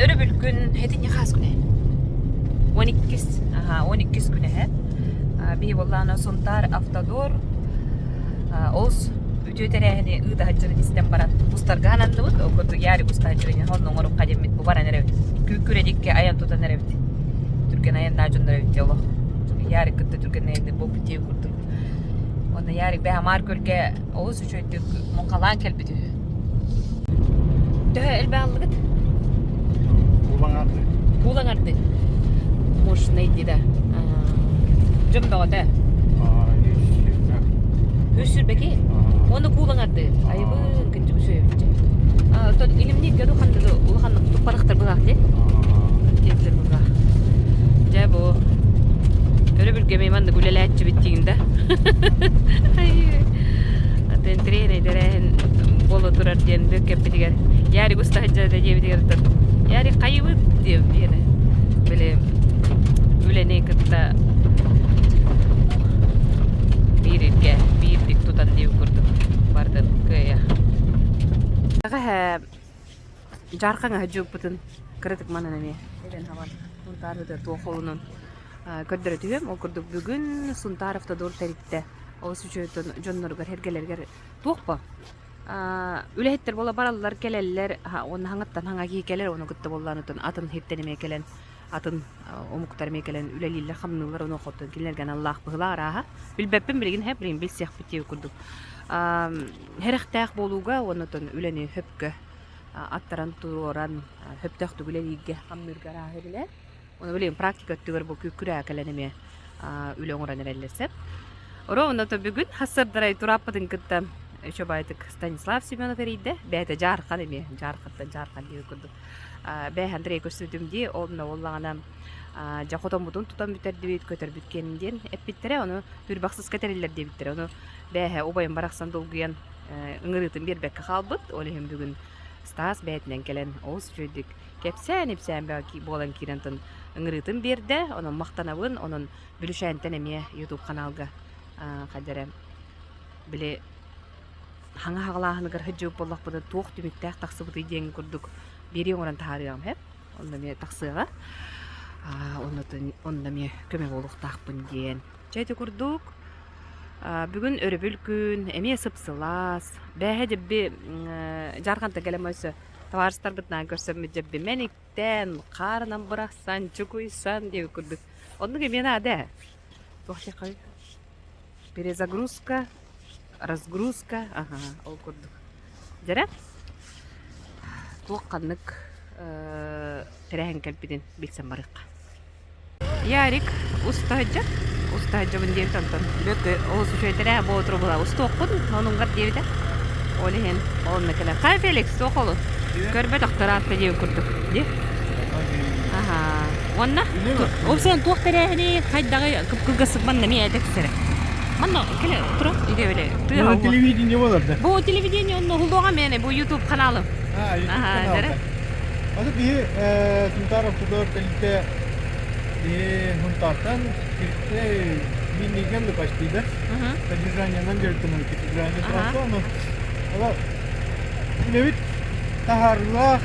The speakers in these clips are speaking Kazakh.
örübül gün hedinye khas güne. 12 güne he. Bir vallahi sontar Avtodor Oğuz ücreterehini ıda hacırın istem barat. Bustar ganandı bud. O kodu yari bustar hacırın honno ngorum kademit bu baran erevit. Küküredik ayan tutan erevit. Türkiye ayan nacun erevit yolo. Yari kıttı Türkiye neydi bu bitiyor kurdu. Onda yari beha markölke Oğuz ücretik monkalan kelbidi. Dö elbe aldık. Bulangardı. Muş neydi de. Cüm doğdu. Hüsür beki. Onu bulangardı. Ayıbın kıncı bir şey yapınca. Tad ilimni gadu kandılı. Ulhanlık tuparıktır bıraktı. Diyebilir bırak. Ja bu. Öyle bir gemeği ben de güleletçi bittiğinde. Aten trene deren bolu durar diyen bir kepitiger. Yari gusta hacca da diyebilir. Yari kaybı diyor yine. Böyle ülene kıtta bir tutan diye kurdum. Bardan köye. Aga jarkan hacı putun kritik mana ne? Eden havan. Suntar da toğulunun köddüretiyorum. O kurduk bugün suntar hafta doğru tarihte. O süçötün jonnorgar hergelerger toğpa. Ülehetler bola baralılar geleller. Onu hangattan hangaki gelir onu kıtta bollanıtın atın hettenime gelen. Atın omuktar mekelen üleliler hamnılar onu xotun kilergen Allah bıhlar aha bilbeppim bilgin hep bilin bilsiyah bitiyor kurduk herextaq boluga onutun üleni höpkö attaran turan höptaq tuguleliге hamnırgar aha bile onu bilin praktik öttügөр bu küküre kelenime ülen oran erellesep oro onutun bugün hasırdaray turappadın kıtta şobaytık Stanislav Semyonov eriydi beyde jarkan eme jarkan diye kurduk ben Andrei gösterdim diye onunla olanam jakoton budun tutan biter diye köter bütkeninden hep bittere onu bir baksız kateriler diye bittere onu ben obayın baraksan dolguyan ıngırıtın bir bekka kalbıt olehim bugün Stas beytinden gelen Oğuz çöydük kepsen hepsen belki bolan kirantın ıngırıtın bir de onun maktanavın onun bülüşenten emeye YouTube kanalga kaderem bile hangi hağlahını gar hıcı bollak bada toğ tümükte taksı bıdı diyen kurduk biri oran tariham hep onda me taksıga onda me kömek oluq taqpın diyen çaydı kurduk bugün örübül gün eme sıpsılas bähe jebbi jarkanta gelemöse tavarıstar bıtnan görsem jebbi menikten qarnan bıraksan çukuysan diye kurduk onda ki mena de tohte qay перезагрузка разгрузка ол kurduk jere toqqanlık terehen kalbiden bilsem barık. Yarik ustacı bunu diye tanıtan. Böyle o süreçlere bu oturumda usta okudun onun kadar diye de. Olihin onun kadar. Kay Felix okulu. Görbe doktorat diye kurduk. Diye. Wanna? O sen doktorahni hayda kıpkıgasık bana niye edeksere? Mana kele oturup ide öyle. Bu televizyon vardı. Bu televizyon onun hulduğum yani bu YouTube kanalı. YouTube kanalı. Aslında bir suntar Avtodor kalite huntartan kirte minigen de başladı. Tecrübelerden görüntüler tecrübeler sonra onu ama evet taharlah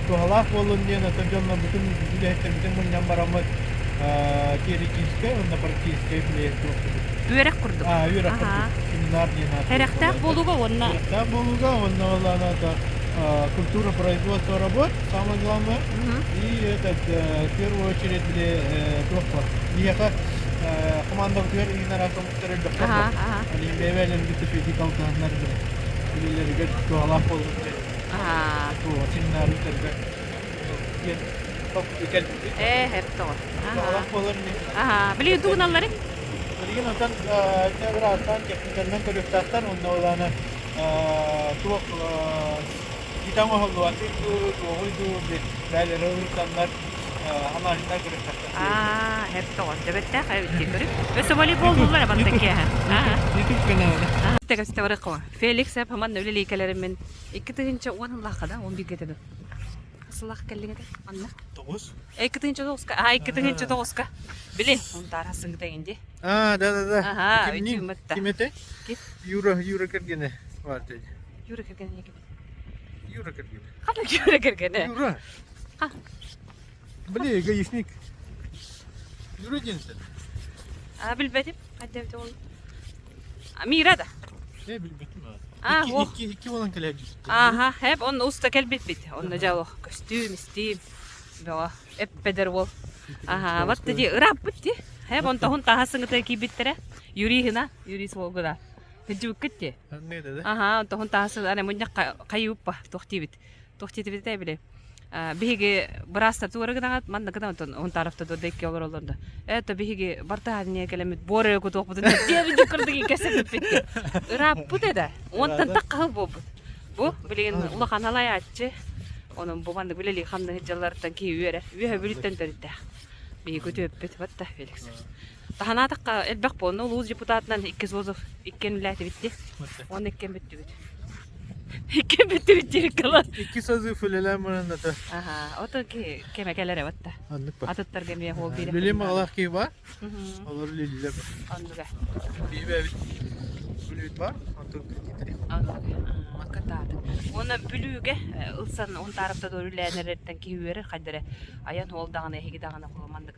tuhalak bolun diye natonjonna bütün biletler bütün bunyan baramat kiri kiske onda partiske bile Üyerek kurduk. Üyerek kurduk. Семинар diye naton. Herextaq boluga onna. Herextaq boluga onna olana da культура производства работ, самое главное, и этот, в первую очередь, доктор. И как команда утвер именно раз он второй доктор. Они бевелен где-то физикалка надо. Или говорит, что Аллах полный. То семинар утверга. Ген топ икел. Hep doğru. Аллах полный. Biliyor duğunalları? Biliyor ondan tevratan teknikerden körüktaktan onda olana tuğ kita mau luar itu dari rurutanlar analizler görüşecekler. Hep doğru. Evet de hayır görüp. Ve sabali boldular bandaki ha. YouTube kanalı. Tekrar varık var. Felix hep hemen öyle likelerimin. İkitinci onun lakada 11 getirdim. Sılah kelliğinde anla. Dokuz. İkitinci doska. İkitinci doska. Bile onun tarafını gidince. Da. Kim? Kimete? Yura kergene vardı. Yura kergene gibi. Юра кірген. Қандай көре кіргені? Юра. Ха. Блин, гаишник. Юра денсің. Білбедім. Қандай өте ол. Мира да. Білбетім. О. Iki olan kalem just. Aha, hep onun usta kelbet bit. Onun jalo kostüm, stim. Бала эппедер бол. Ага, вот тади рап битти. Hep он тахун тахасың та ки биттере. Юри хина, юри свогуда. Хиджу китти. Ne dedi? Ага, он тахун тахасың ана мунья кайуппа тохти бит. Тохти бит та биле. Биһиги браста туурагынагат манна гына он тарафта до декке олор олорда. Это биһиги бартаадне келемит боре ку тохпутун. Теби жукырдыги кесеп битти. Рап бу деде. Онтан таккал бу. Бу билген улахан алаяччы. Onun babandı bileli xamda hicjallardan ki üyere. Üye bülütten törütte. Bir kötüp bit batta Felix. Tahana takka elbaq bolnu uluz депутатынан 2 Зозов 2 milati bitti. Onu 2 bitti. 2 bitti kalan. İki sözü fülelen bana da. Aha, o da ki kemekelere batta. Anlık bak. Atatlar gemiye hol biri. Lülim Allah ki var. Olur lülim. Anlıga. Bir ve lülim var. Anlık getireyim. Anlıga. Makatadı. Ona bülüge ılsan on tarafta doğru lääneretten ki üyere kadere ayan hol dağına hegi dağına kulamandık.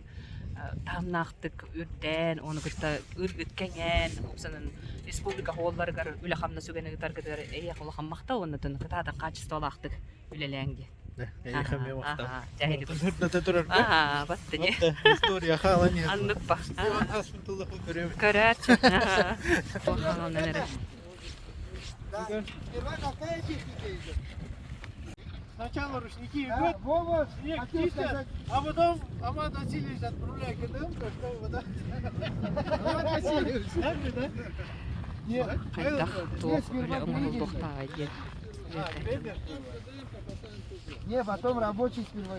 Tamnaqtık ürden onu kıtta ürgütkengen opsanın Respublika holları gar üle hamna sügene gitar gitar eye kula hammaqta onu tın kıtada kaçısta olaqtık ülelenge. Ne yıkamaya vakta. Aha, cahili. Hırda da durar. Aha, battı ne? Historia hala ne? Anlık bak. Hasbunallah ve ni'mel vekil. Kararçı. Aha. Bakalım neler. Сначала ручники идут, снег чистят, а потом Амат Васильевич отправляет КДМ, что вода. Амат Васильевич, да? Нет, Хайдах тоқ өлі ұмырыл тоқтаға ел. Не, потом рабочий сперва.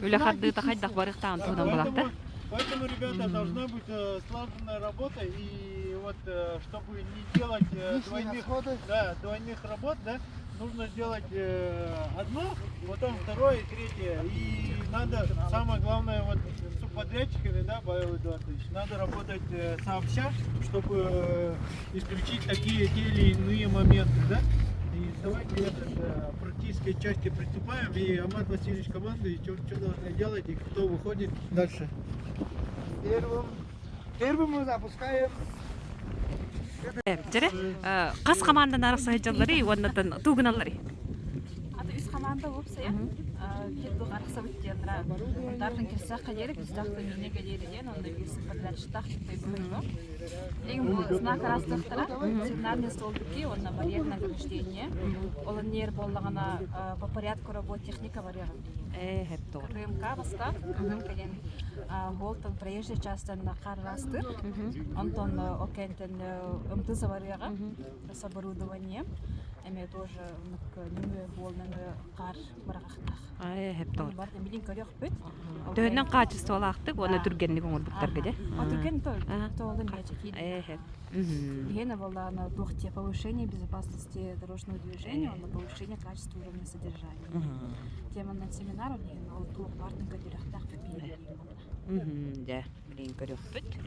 Өлі қардығы та хайдах барықтағын туғдан болақты. Поэтому, ребята, должна быть слаженная работа, и вот чтобы не делать двойных работ, да, нужно сделать одно, потом второе и третье. И надо, самое главное, вот с субподрядчиками, да, Павел Эдуардович, надо работать сообща, чтобы исключить такие те или иные моменты, да. И давайте практической части приступаем. И Амат Васильевич командует, что должны делать и кто выходит дальше. Первым мы запускаем. Жері, қас қамандан арықса хеджалары, оннатын туғыналары. Аты үз команда болса, кетті қарықса өттендіра. Дардың келсақ қадері, біздақты үйіне келерден, онда бесіп подрядчықтақ кетті бұйылы. Леген бұл знак растықтыра, сигнальный столбики, онна барьерное ограждение. Олын нер боллағана по порядку работ техника барьеры. Хеп тоғыр. РМК басқа, кәден голтын проезжий частын қар растыр, онтон окентен МТЗ барьеры с оборудованием. Эме тоже немі болныңы қар барағақтақ. Хеп тоғыр. Барды билин көрек бүт. Төннен қачысты олақтық, оны түргенлік оңыр бұқтар кеде. Түрген толды мечі кейді. Хеп. Гена была на тухте повышения безопасности дорожного движения, на повышение качества уровня содержания. Тема на семинар у них на тур партнерга директах попили. Да, білейін көрек бүт.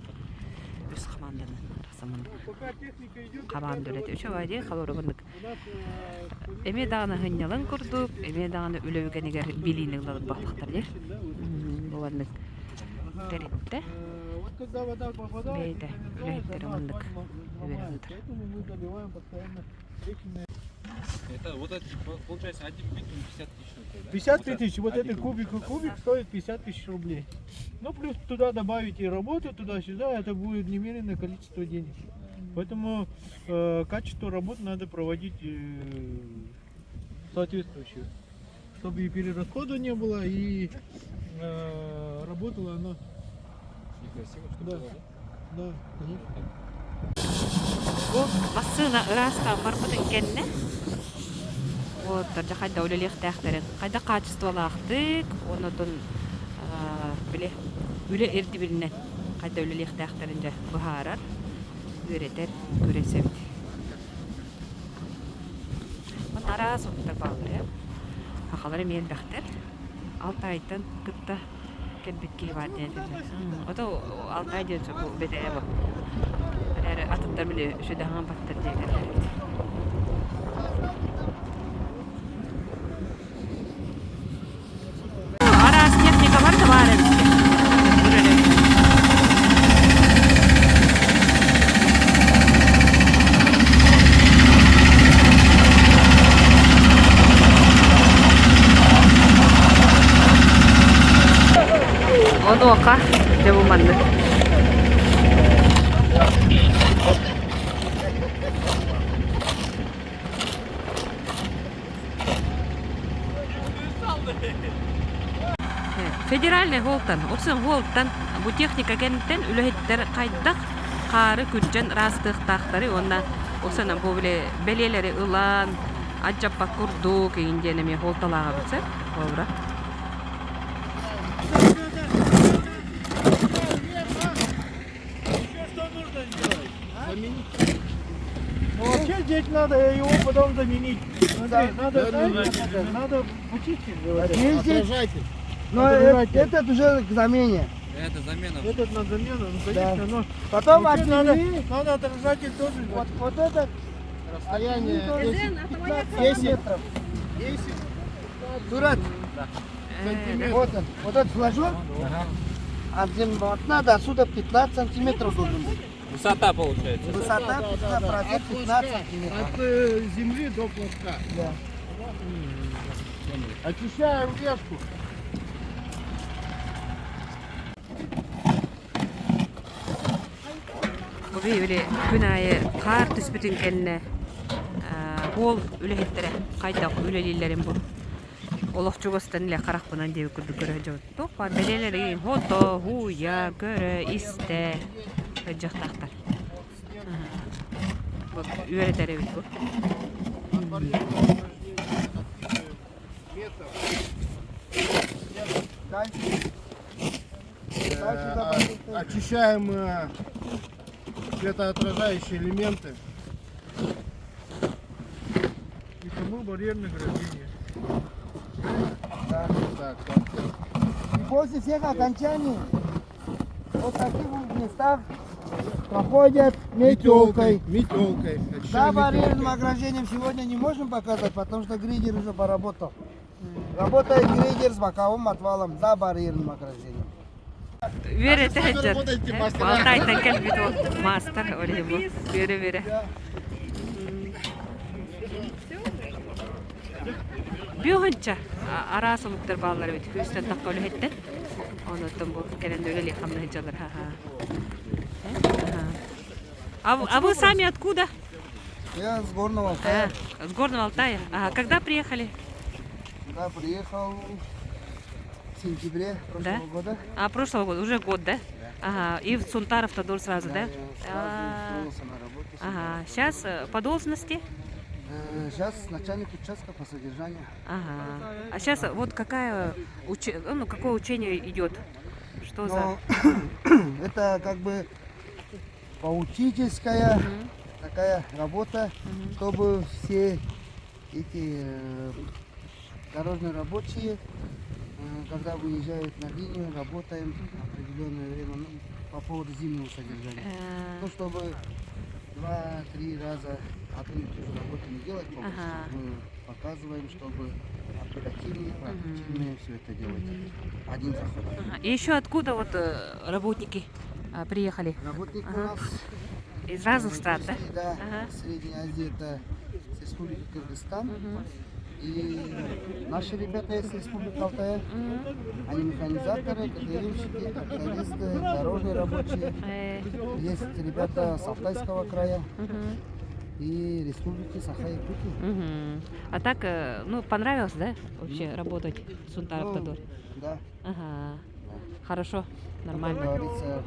Үз қаманданын арқсамын. Пока техника идет, Қабан дөлет үші вайде қалоры бұндық. Эме дағаны ғынялын күрдік, эме дағаны үлеугенегер билейнігілік бақлықтар де. Бұландық дәретті. вот когда вода попадает, Бейді, үлейттері бұндық. поэтому мы заливаем постоянно этими. Это вот это получается 1 бит 50 тысяч. 55 тысяч, вот этот кубик и кубик стоит 50 тысяч рублей. Ну плюс туда добавить и работу туда-сюда, это будет немеренное количество денег. Поэтому качество работ надо проводить соответствующее, чтобы и перерасхода не было, и работало оно. Некрасиво, что Да. было, да? Да, конечно. Басына ырастан барбытын кенне. Вот, жахайда үлелек тәхтерін. Қайда качестволы ақтық, онытын біле үле ерді білінен. Қайда үлелек тәхтерін жа бұхарар. Өретер, көресем. Бұн ара соқтар бағыр, Ақалары мен бәқтер. 6 айттан күтті кәлбетке бар дәді. Ота 6 айден бұл бәді әбі. Атыттар біле үші дағын баттар дейдер. ока деп уманды. Федеральный голтан, оксын голтан бу техника кенттен үлөһеттер кайдак кары күржен растыктактары онда оксана бу белелери ылан аджаппа курду кейинден эме голталага билсе ооба. Ну, вообще здесь надо его потом заменить. Надо почистить. Ездить. Но этот уже к замене. Это замена. Этот на замену, ну конечно, но Потом вообще надо отмени. отражатель тоже. Вот этот Расстояние 10 метров. 10. Турат. Вот он. Вот этот флажок. Вот надо отсюда 15 сантиметров должен быть. Высота получается. Высота 15 сантиметров. От земли до платка. Да. Очищаем леску. Били күнайы кар түспүтүн кенне гол үлөһеттере кайдак үлелилерин бу. Олох чугастан эле каракпынан деп күрдү көрө жок. Топа белелери хото, хуя, көрө, исте жактактар. Вот үйрөтөрү бит бу. Очищаем светоотражающие элементы. И тому барьерных ограждений. Да. Так. И после всех окончаний вот таких вот местах проходят метелкой. Метелкой. За барьерным ограждением сегодня не можем показать, потому что грейдер уже поработал. Работает грейдер с боковым отвалом за барьерным ограждением. Үйрөтөжөр. Балтайдан келбит ол мастер олебу. Бере. Бүйгөнчө арасылыктар балалар бит көстөн такка өлөһеттен. Онотон бу келенде өлели хамны жалар. А вы сами откуда? Я с Горного Алтая. С Горного Алтая. Когда приехали? Да, приехал в сентябре прошлого года. Прошлого года, уже год, да? Ага, и в Сунтаров-Тодор сразу, да? Устроился на работу. Ага, сейчас по должности? Сейчас начальник участка по содержанию. Ага. А сейчас вот какое учение идет? Что за? Это как бы поучительская такая работа, чтобы все эти дорожные рабочие, когда выезжают на линию, работаем определенное время по поводу зимнего содержания. Ну, чтобы 2-3 раза одну и ту же работу не делать, мы показываем, чтобы оперативнее, проактивнее все это делать. Один заход. И еще откуда вот работники приехали? Работники у нас из разных стран, да? Да, Средняя Азия, это с Республики Кыргызстан. И наши ребята из Республики Алтай, они механизаторы, КТМщики, трактористы, дорожные рабочие. Есть ребята с Алтайского края и Республики Саха-Якутия. А так, понравилось, да, вообще работать в Сунтаров-Тодор? Да. Ага. Хорошо, Как нормально. говорится,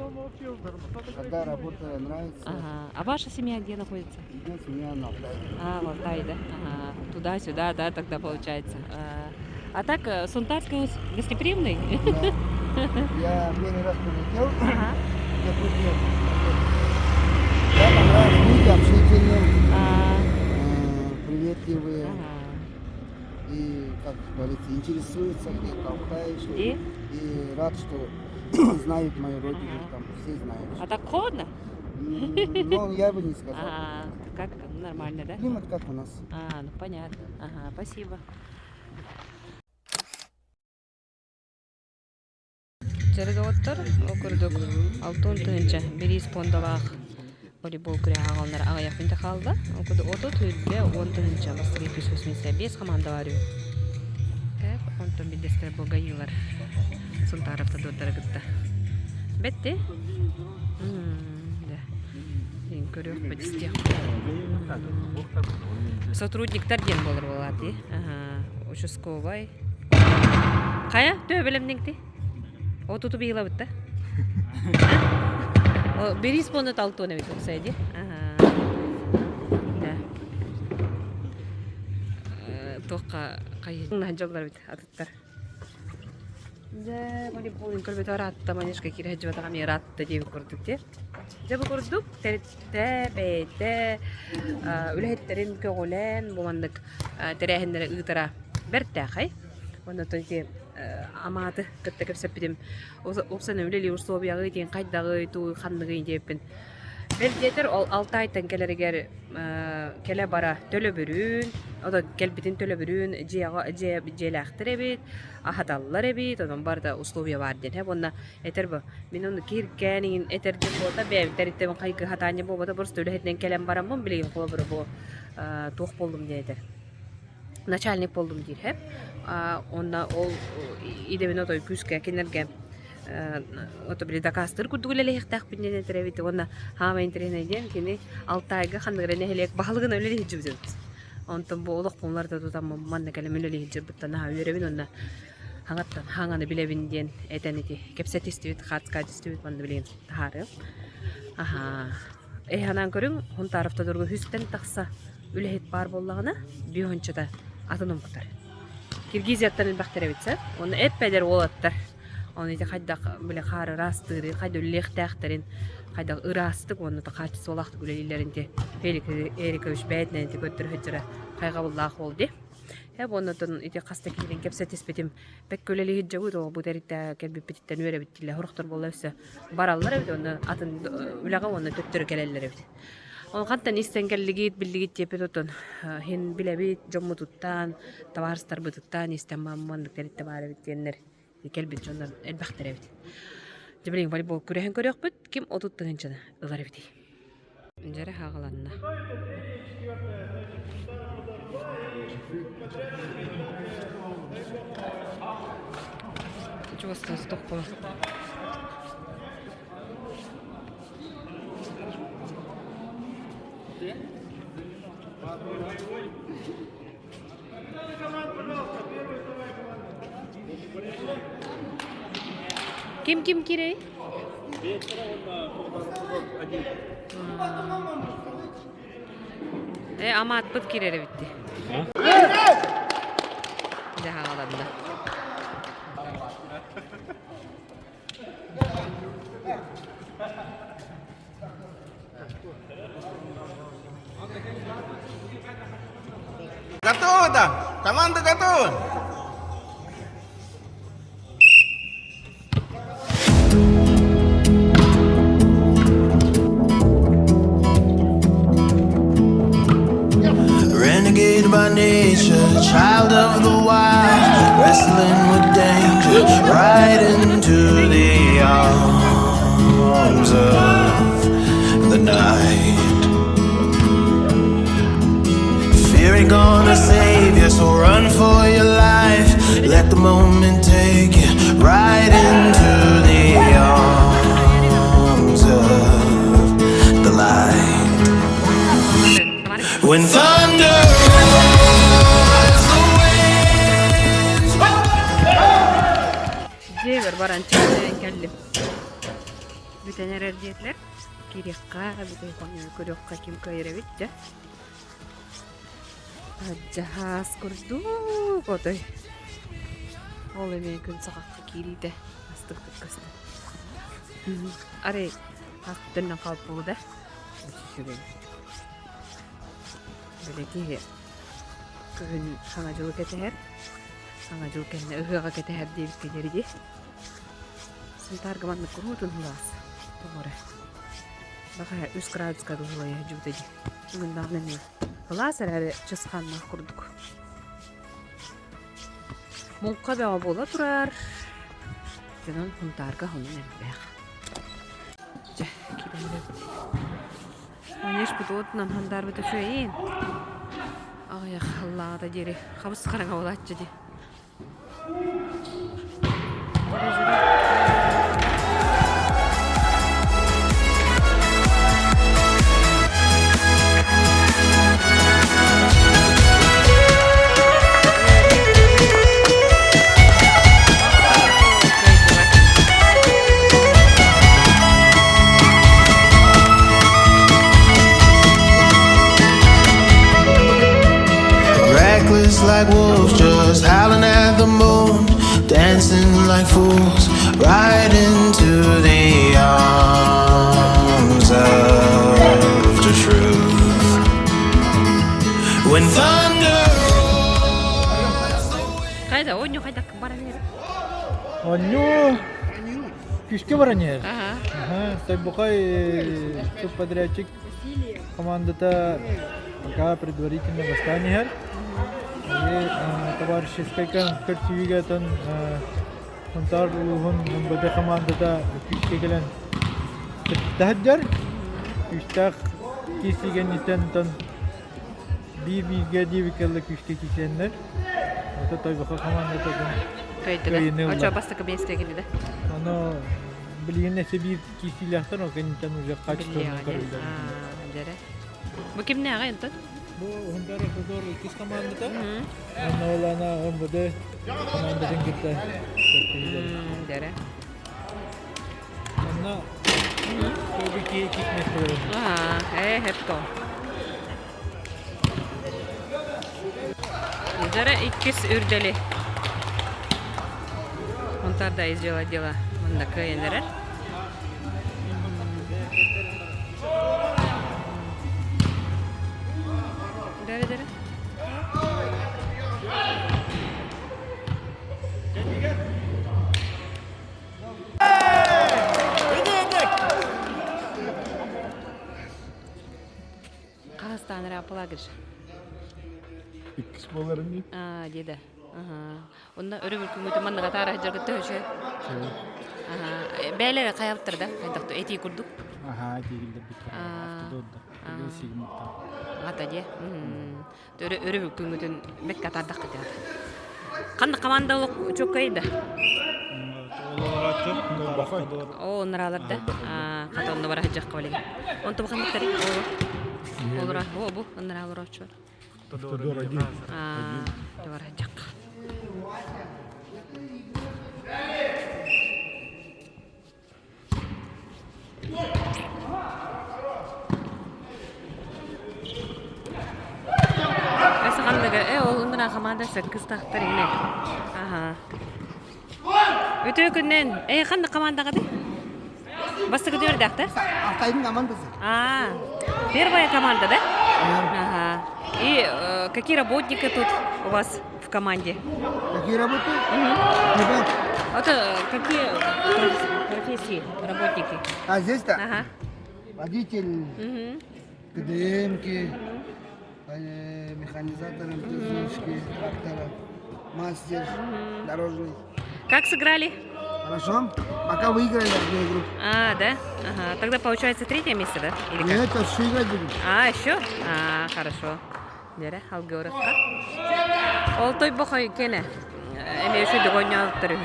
когда работа нравится, А ваша семья где находится? идет семья на Алтай. В Алтае, да? Туда-сюда, да, тогда получается. А так, Сунтарский гостеприимный? Да. Я первый раз прилетел. Я понравился, люди общительные, приветливые. И, как говорится, интересуются, где Алтай, что И? И рад, что знают мою родину, там все знают. А так холодно? Ну, я бы не сказал. Как нормально, да? Климат как у нас. Ну понятно. Спасибо. Череготтар окурдук 6-нчы бирис пондалах волейбол күрә агалнар ага якында калды. Окуду ото төлбе 10-нчы бастыры 285 команда бар. Так, онтон бидестер болгайылар. Сунтаров-Тодор дыргытта. Бетти? Да. Мен көрөк бит истек. Сотрудниктар ден болар болады. Участковый. Кая? Төбелемдеңти? Отуту бийла битта. О, берис поны талтоны бит оксайди. Да. Тоққа кайын жолдар бит атыттар. Да, мали болин көлбөт аратта манешка кире жабата ками аратта деп көрдүк те. Жабы көрдүк, терте бете үлеттерин көгөлен бумандык терехиндер ыйтара бертахай. Онда тоти аматы кытта кепсепидим. Опсаны үлели урсобиягы деген кайдагы туу хандыгы деппин. Белдетер ол 6 айдан келерегер келе бара төлө бүрүн, ода келбитин төлө бүрүн желактыр эбит, ахаталлар эбит, онун барда условия бар ден. Онда этер бу. Мен ону киркенин этерден болта бебтериттен кайгы хатаны болбода бурс төлөһетен келем бараммын билген кол бир бу тох болдум дейдер. Начальник болдум дейр хеп. Онда ол идебин отой күскө кенерге ото бир дакастыр курдугулеле хектак бинден теребит онда хама интернетен кини 6 айга хандыгыны хелек бахалыгын өлеле жибзет. Онтон бу олук комларда тутам манна келем өлеле жибиттан ха өребин онда хаңаттан хаңаны билебин ден этенити кепсетистибит хатска дистибит манды билген тары. Ханан көрүң он тарапта дургу хүстен такса үлехет бар боллагына биончада атыным кутар. Киргизияттан бактеребитсе, оны эппедер олаттар. Оны да кайдак биле кары растыры, кайда лехтактерин, кайда ырастык, оны да качы солакты гүлелеринде Фелик Эрикович бәйтнен көттүр хөҗөрө кайга буллах болду. Оннотон ите каста килген кепсетиспетим пек көлели хиджабы то бу теритте келбип биттен өрө биттиле хоруктор боллабса бараллар бит оны атын үлага оны төттөр келелер бит. Он кантан истенгеллигит билигит тепетотон хен билебит жоммутуттан товарстар бутуттан истемамман теритте бары биттенер келбит жондан элбахтер бит. Жебелин волейбол көрөһөн көрөкпүт ким отуттыгынчаны ылар бит. Жара хагаланна. Чувствую стопку. Ким кирей? Амат бут кирери битти. Jahalandı. Готово там! Команда готова! Renegade by nature, child of the wild, wrestling with danger, right into the arms of the night. Fear ain't gonna save you, so run for your life. Let the moment take you right into the arms of the light. When thunder rolls the winds. Jever barançayla engellim. Bütün ererciyetler kirikka, bütün konuyu kurukka kim kayırevitçe. Jahaz kurdu kotoy. Ol emeğin gün sakakka kiriydi. Astık tıkkasın. Arey, hakkıdırına kalp oldu. Böyle ki gün sanacılık eteher. Sanacılık kendine ıhığa eteher diye bir gelirdi. Şimdi targımanlık kurudun hulas. Doğru. Bakaya 3 gradus'a doğruya cüvdedi. Bugün dağlanıyor. Hulas herhalde çıskanmak kurduk. Munkka beğa bola durar. Denon huntarga hunun elbeğ. Gidelim. Oneş bu doğduğundan handar bıdı söyleyin. Ay Allah da deri. Kabıs karanga olatçı di. like wolves, just howling at the moon, dancing like fools, right into the arms of the truth. When thunder Кайда, ойну кайда бара нер. Онню күшке баранер. Ага. Тайбукай субподрядчик командата пока предварительно восстание. И товарищеская коллективигатон онтар улугун МВД командата күшке келен тахаджар. Күштак кисигенитен тон бирге дивикелле күшке кисеннер. Это тайбука командата Кайда. Очо бастык бесте келди. Оно билгенне себир кисиляхтан о кенитен уже качественно көрүлдү. Жаре. Бу кимне ага энтен? Бу Хунтар Автодор кис командата. Аны олана МВД командатын кетти. Жаре. Аны көбүки кисместер. Хепто. Жаре иккис үрдели. Онтарда изжела дела. Мында кыйындырыр. Дәрі. Қағыстан рапылагыр. Иккис боларын Деді. Онда өрі бүлкін өті манныға тары жырғы төхі. Бәйлері қаяптыр да, қайдақты әтей күрдік. тегилдер бит. Автодорда. Сигим Ата де. Өрі бүлкін өтін бәк қатардақ қыды. Қанды командалық чөк қайды? О, нұраларды. Қата онда бара жаққа болеген. Онты бұқандықтары? Олыра. О, бұл нұралыр өтші бар. Автодор один. Бара жаққа. Ол ұндына командасы кыстақтар емек. Өте күннен, қанды командаға де? Басты күді өрді ақты? Ақтайдың командасы. Первая команда, да? И какие работники тут у вас в команде? Какие работы? Это какие профессии, работники? Здесь-то? Водитель, КДМки, механизаторы, МТЗшки, трактора, мастер, дорожный. Как сыграли? Хорошо. Пока выиграли одну игру. Да? Тогда получается третье место, да? Или как? Нет, еще играть будем. Еще? Хорошо. Жаре, алгоритмка. Ол той бохой кене. Эме өшө дөгөнө алып туру.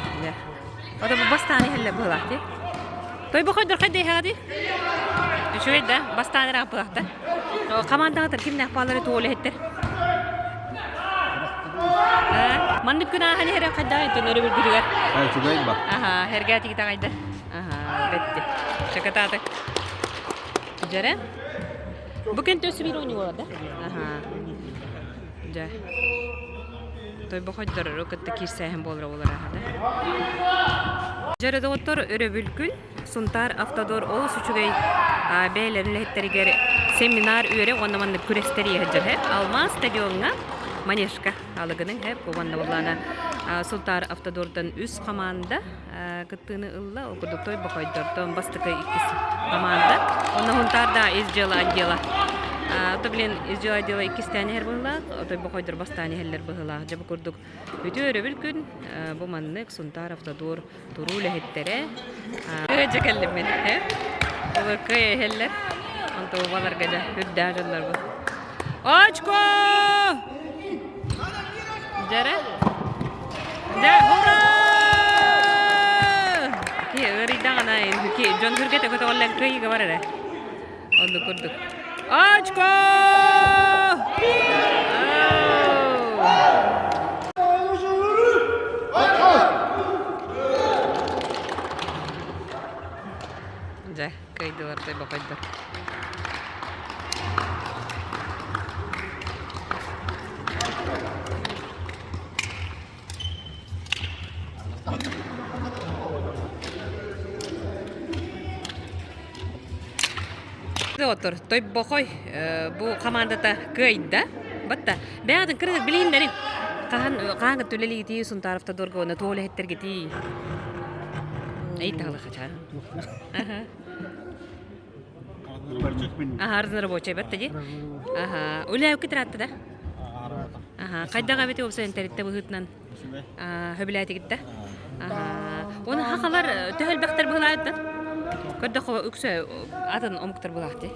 Ото бастаны хелле булакты. Той бохой дор кайда хади? Өшө да, бастаны ра булакты. Командага кимне акпалары тоолу хеттер. Мандып күнә хәле хәре кайда итенер бир биргәр. Чугайын ба. Хәргә тигә кайда. Бетте. Шакататы. Жаре. Бүген төсү бир ойны булды. Ja. Той бохойдор рокетте кирсәһен болра булар хәдә. Жары доктор өрөбүлкүл Сунтар Автодор ол сүчүгәй бәйләренләттәргә семинар үре оннаманны күрәстәри һәҗәһә. Алма стадионга манежка алыгының һәп бованда булана Сунтар Автодордан үз команда кыттыны ылла окудук той бохойдордан бастыкы икisi команда. Онна Хунтарда изжела отдела. То блин, изжела отдела икистәне һәр булла, той бохойдор бастаны һәлләр булла. Җабы күрдүк. Үтө өрөбүлкүн бу маннык Сунтар Автодор турулы һәттере. Җәкәллем мен, Олар кай һәлләр. Анта баларга да хүддәҗләр бу. Очко! Жара? Да, ура! Ки өридәгәнә, ки Джон Хургете көтә аллар кайга барара. Онды күрдүк. Очко! Да, кайдылар тай бакайдар. Кырды отыр. Той бохой бу командата кыйда. Батта. Бәядын кырды билеймдерин. Каһан төлелиги тии сун тарафта доргоны тооле хеттерге тии. Эй тагылы хача. Аха. Арзын рабочий батта ди. Аха. Улай китратты да. Аха. Кайдага бете опса интернетте быгытнан. Хөбиләти гитте. Аха. Оны хакалар төһөл бактар булайты. Көддө үксө атын омуктар булакты.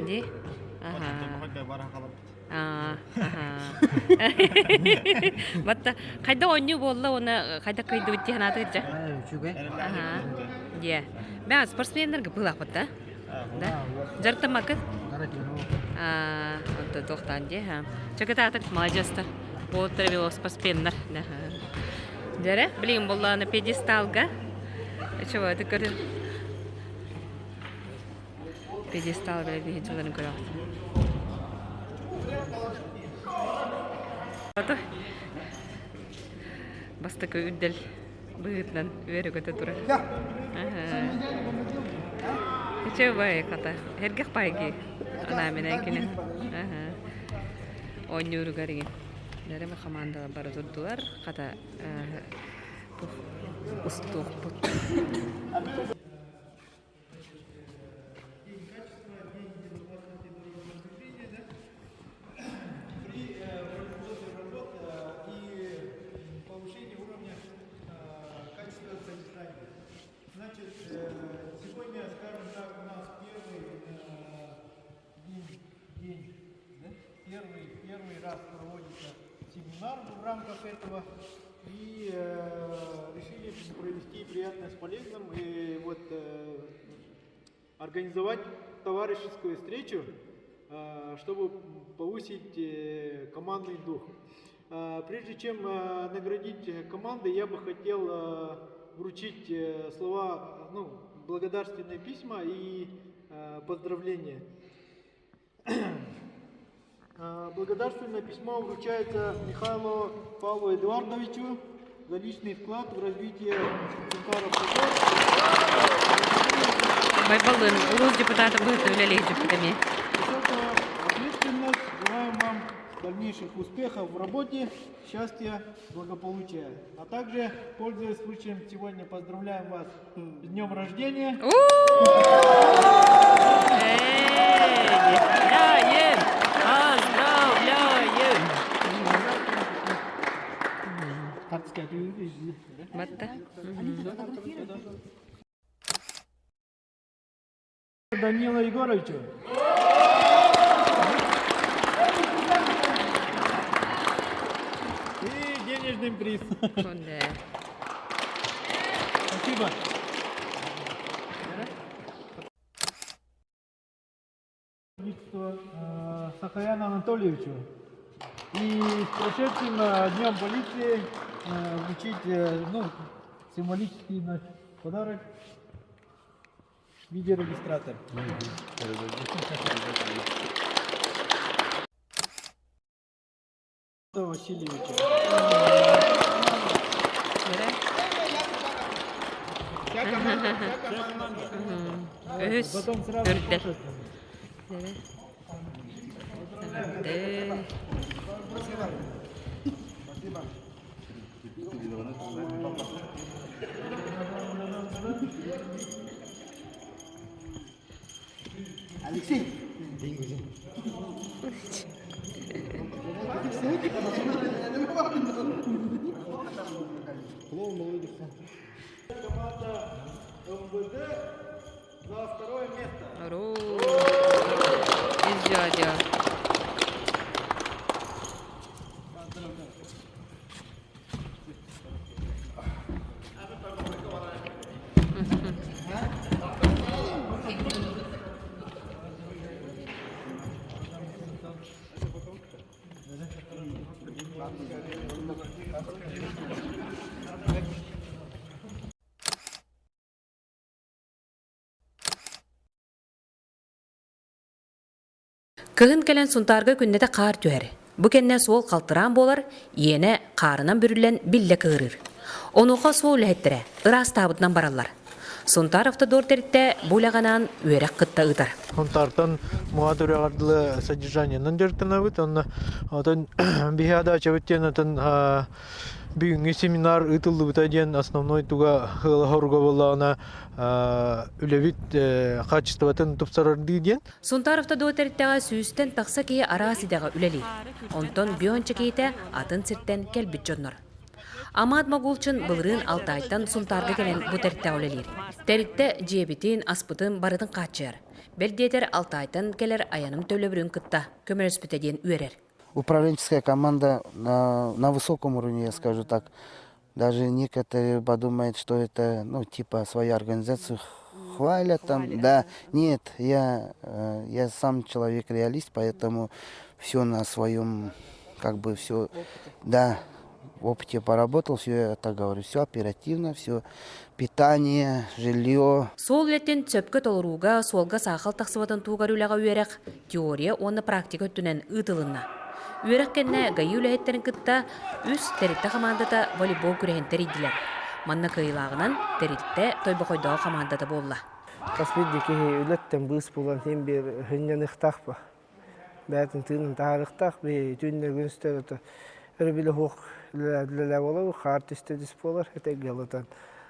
Ди. Аха. Батта кайда ойну болла оны кайда кыйды битти ханаты жа. Аха. Е. Бә спортсмендерге булак батта. Да. Жартамакы. Вот тоқтан де. Чаката атак молодежьтар. Болтыр велоспортсмендер. Да. Дере, билим болла на пьедесталга. Чего это көрү? Пьедестал беле жылын көрөм. Ото. Бастык үддел быгытнан өрөгөтө тура. Чего ката? Хергех пайги. Ана менен кине. Ойнуру гариген. Дәрәме команда бар турдылар. Ката устук бут. Первый раз проводится семинар в рамках этого и решили провести приятное с полезным и вот организовать товарищескую встречу, чтобы повысить командный дух. Прежде чем наградить команды, я бы хотел вручить слова, благодарственные письма и поздравления. Благодарственное письмо вручается Михаилу Павлу Эдуардовичу за личный вклад в развитие Центара Сокол. Байбалын, урус депутата будет увеличить депутатами. Высокая ответственность. Желаем вам дальнейших успехов в работе, счастья, благополучия. А также, пользуясь случаем, сегодня поздравляем вас с днем рождения. Батта. Данила Егоровичу. И денежный приз. Спасибо. Сахаяну Анатольевичу. И с прошедшим днем полиции вручить символический наш подарок в виде регистратора. Васильевича. Потом сразу пошел. Алексей. Команда МВД за второе место. Из дядя. Кыгын келен сунтарга күннете қар түәр. Бу кенне сол қалтыран болар, иене қарынан бүрілен билле кырыр. Онуға сол ләһеттіре, ырас табытынан баралар. Сунтар автодор теритте булаганан үерек кытта ытар. Онтартан муадурягардылы содержаниянын жертынабыт, онна отон бихада чабыттен отон бүгүнгү семинар ытылды бытаден основной туга хылахорго боллана үлебит качествотын тупсарарды ден. Сунтар автодор териттега сүүстен такса кие арасидага үлели. Онтон бионча кейте атын сиртен келбит жоннор. Амад Магулчын былырын Алтайтан Сунтарга келен бу теритте үлелер. Теритте жебитин, аспытын барытын качыр. Белдетер Алтайтан келер аяным төлөбүрүн кытта көмөрөспүтеден үерер. Управленческая команда на высоком уровне, я скажу так. Даже некоторые подумают, что это, ну, типа, свою организацию хвалят там. Да, нет, я сам человек-реалист, поэтому все на своем, как бы, все, да, в опыте поработал, все, я так говорю, все оперативно, все питание, жилье. Сол леттен цөпкө толуруга, солга сахал таксыбатын тугар үлага үерек, теория оны практика өттүнен ытылынна. Үерек кенне гайы үлэхеттерин кытта үс теритте командата волейбол күрehen теридилер. Манна кыйлагынан теритте тойбокойдоо командата болла. Каспиддики үлеттен быс болан хем бир хыннан ыхтахпа. Бәтин тыынын таарыхтах бе түннер күнстер өрбиле хук леле болу хартисте дисполар этегелотан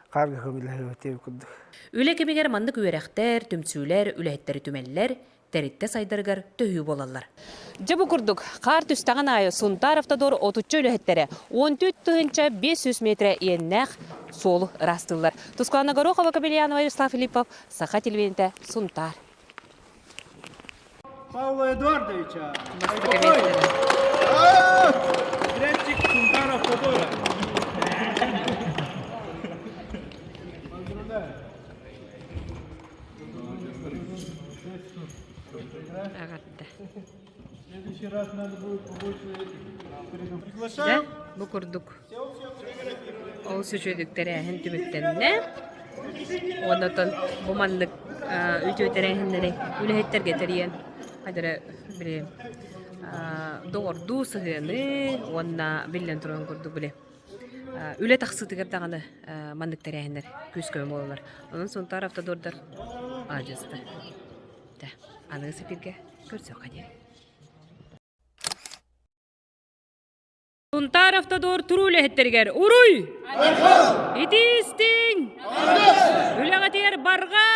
карга хөмилер өтөп курдук. Үле кемигер мандык үеректер, түмсүүлер, үлэхеттери түмеллер теритте сайдыргар төһүү болалар. Жабы курдук, кар түстаган айы Сунтар автодор 30 үлэхеттери 14 тыгынча 500 метре иеннэх сол растылар. Тускулана Горохова, Кабельянова, Ярослав Филиппов, Саха телевидениеде Сунтар. Павла Эдуардовича. Гречик Сунтар автодора. В следующий раз надо будет побольше приглашаем. Бу курдук. Ол сүчөдүктөрү түбүттенне. Онотон бу мандык үтөтөрүнү үлэхеттерге терген. Хайдара бире дорду сыгыны, онна билен турган курдук биле. Үле таксытыгар даганы мандык терәһендер күскө болалар. Онун Сунтар автодордар ажысты. Да, аны сепирге көрсөк кадер. Сунтар автодор туруле хеттергер. Уруй! Итистиң! Үләгә тияр барға!